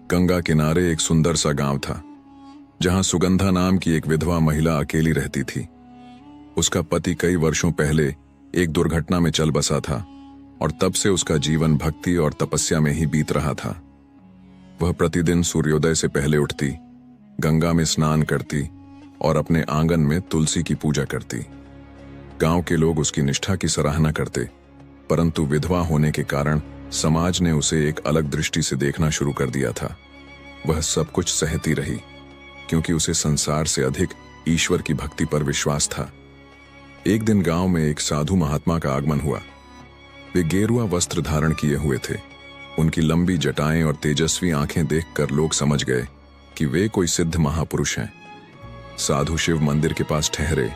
गंगा किनारे एक सुंदर सा गांव था, जहां सुगंधा नाम की एक विधवा महिला अकेली रहती थी। उसका पति कई वर्षों पहले एक दुर्घटना में चल बसा था और तब से उसका जीवन भक्ति और तपस्या में ही बीत रहा था। वह प्रतिदिन सूर्योदय से पहले उठती, गंगा में स्नान करती और अपने आंगन में तुलसी की पूजा करती। गांव के लोग उसकी निष्ठा की सराहना करते, परंतु विधवा होने के कारण समाज ने उसे एक अलग दृष्टि से देखना शुरू कर दिया था। वह सब कुछ सहती रही, क्योंकि उसे संसार से अधिक ईश्वर की भक्ति पर विश्वास था। एक दिन गांव में एक साधु महात्मा का आगमन हुआ। वे गेरुआ वस्त्र धारण किए हुए थे। उनकी लंबी जटाएं और तेजस्वी आंखें देखकर लोग समझ गए कि वे कोई सिद्ध महापुरुष हैं। साधु शिव मंदिर के पास ठहरे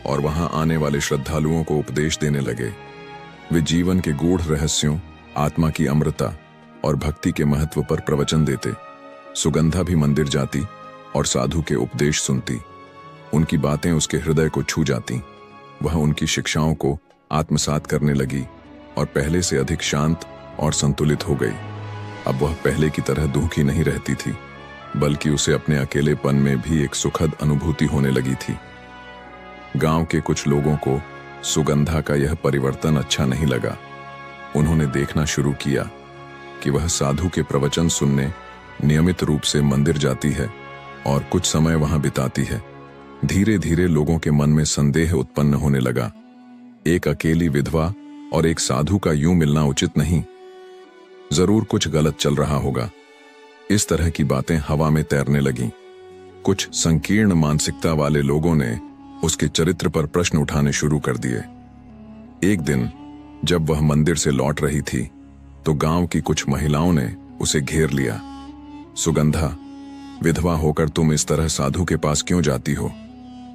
और वहां आने वाले श्रद्धालुओं को उपदेश देने लगे। वे जीवन के गूढ़ रहस्यों, आत्मा की अमृता और भक्ति के महत्व पर प्रवचन देते। सुगंधा भी मंदिर जाती और साधु के उपदेश सुनती। उनकी बातें उसके हृदय को छू जाती। वह उनकी शिक्षाओं को आत्मसात करने लगी और पहले से अधिक शांत और संतुलित हो गई। अब वह पहले की तरह दुखी नहीं रहती थी, बल्कि उसे अपने अकेलेपन में भी एक सुखद अनुभूति होने लगी थी। गांव के कुछ लोगों को सुगंधा का यह परिवर्तन अच्छा नहीं लगा। उन्होंने देखना शुरू किया कि वह साधु के प्रवचन सुनने नियमित रूप से मंदिर जाती है और कुछ समय वहां बिताती है। धीरे धीरे लोगों के मन में संदेह उत्पन्न होने लगा। एक अकेली विधवा और एक साधु का यूं मिलना उचित नहीं। जरूर कुछ गलत चल रहा होगा। इस तरह की बातें हवा में तैरने लगीं। कुछ संकीर्ण मानसिकता वाले लोगों ने उसके चरित्र पर प्रश्न उठाने शुरू कर दिए। एक दिन जब वह मंदिर से लौट रही थी, तो गांव की कुछ महिलाओं ने उसे घेर लिया। सुगंधा, विधवा होकर तुम इस तरह साधु के पास क्यों जाती हो?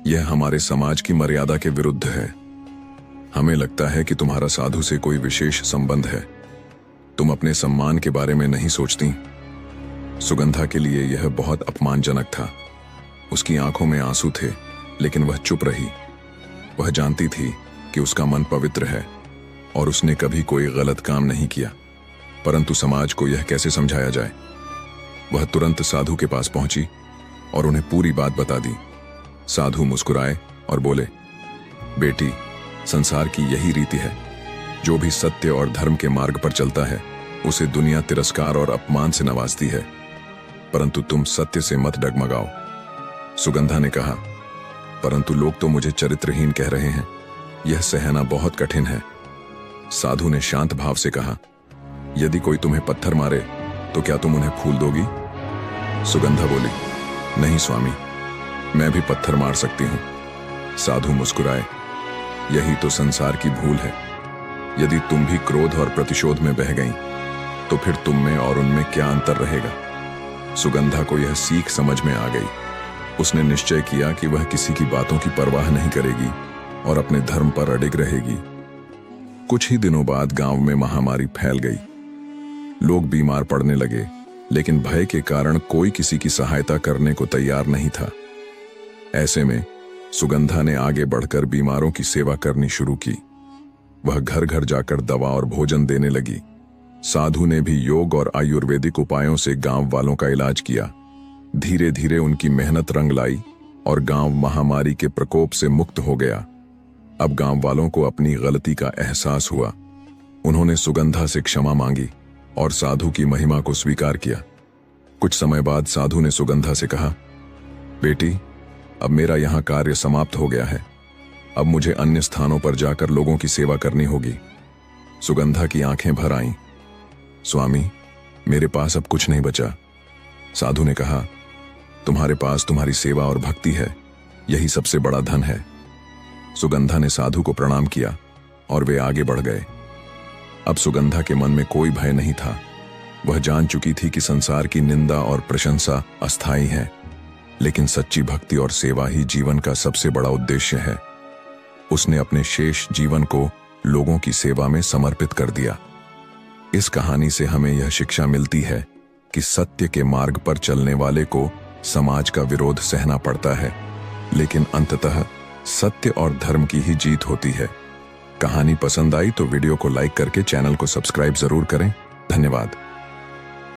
यह हमारे समाज की मर्यादा के विरुद्ध है। हमें लगता है कि तुम्हारा साधु से कोई विशेष संबंध है। तुम अपने सम्मान के बारे में नहीं सोचती। सुगंधा के लिए यह बहुत अपमानजनक था। उसकी आंखों में आंसू थे, लेकिन वह चुप रही। वह जानती थी कि उसका मन पवित्र है और उसने कभी कोई गलत काम नहीं किया, परंतु समाज को यह कैसे समझाया जाए? वह तुरंत साधु के पास पहुंची और उन्हें पूरी बात बता दी। साधु मुस्कुराए और बोले, बेटी, संसार की यही रीति है। जो भी सत्य और धर्म के मार्ग पर चलता है, उसे दुनिया तिरस्कार और अपमान से नवाजती है, परंतु तुम सत्य से मत डगमगाओ। सुगंधा ने कहा, परंतु लोग तो मुझे चरित्रहीन कह रहे हैं। यह सहना बहुत कठिन है। साधु ने शांत भाव से कहा, यदि कोई तुम्हें पत्थर मारे तो क्या तुम उन्हें फूल दोगी? सुगंधा बोली, नहीं स्वामी, मैं भी पत्थर मार सकती हूं। साधु मुस्कुराए, यही तो संसार की भूल है। यदि तुम भी क्रोध और प्रतिशोध में बह गईं, तो फिर तुम में और उनमें क्या अंतर रहेगा? सुगंधा को यह सीख समझ में आ गई। उसने निश्चय किया कि वह किसी की बातों की परवाह नहीं करेगी और अपने धर्म पर अडिग रहेगी। कुछ ही दिनों बाद गांव में महामारी फैल गई। लोग बीमार पड़ने लगे, लेकिन भय के कारण कोई किसी की सहायता करने को तैयार नहीं था। ऐसे में सुगंधा ने आगे बढ़कर बीमारों की सेवा करनी शुरू की। वह घर घर जाकर दवा और भोजन देने लगी। साधु ने भी योग और आयुर्वेदिक उपायों से गांव वालों का इलाज किया। धीरे धीरे उनकी मेहनत रंग लाई और गांव महामारी के प्रकोप से मुक्त हो गया। अब गांव वालों को अपनी गलती का एहसास हुआ। उन्होंने सुगंधा से क्षमा मांगी और साधु की महिमा को स्वीकार किया। कुछ समय बाद साधु ने सुगंधा से कहा, बेटी, अब मेरा यहां कार्य समाप्त हो गया है। अब मुझे अन्य स्थानों पर जाकर लोगों की सेवा करनी होगी। सुगंधा की आंखें भर आईं। स्वामी, मेरे पास अब कुछ नहीं बचा। साधु ने कहा, तुम्हारे पास तुम्हारी सेवा और भक्ति है, यही सबसे बड़ा धन है। सुगंधा ने साधु को प्रणाम किया और वे आगे बढ़ गए। अब सुगंधा के मन में कोई भय नहीं था। वह जान चुकी थी कि संसार की निंदा और प्रशंसा अस्थायी है, लेकिन सच्ची भक्ति और सेवा ही जीवन का सबसे बड़ा उद्देश्य है। उसने अपने शेष जीवन को लोगों की सेवा में समर्पित कर दिया। इस कहानी से हमें यह शिक्षा मिलती है कि सत्य के मार्ग पर चलने वाले को समाज का विरोध सहना पड़ता है, लेकिन अंततः सत्य और धर्म की ही जीत होती है। कहानी पसंद आई तो वीडियो को लाइक करके चैनल को सब्सक्राइब जरूर करें। धन्यवाद।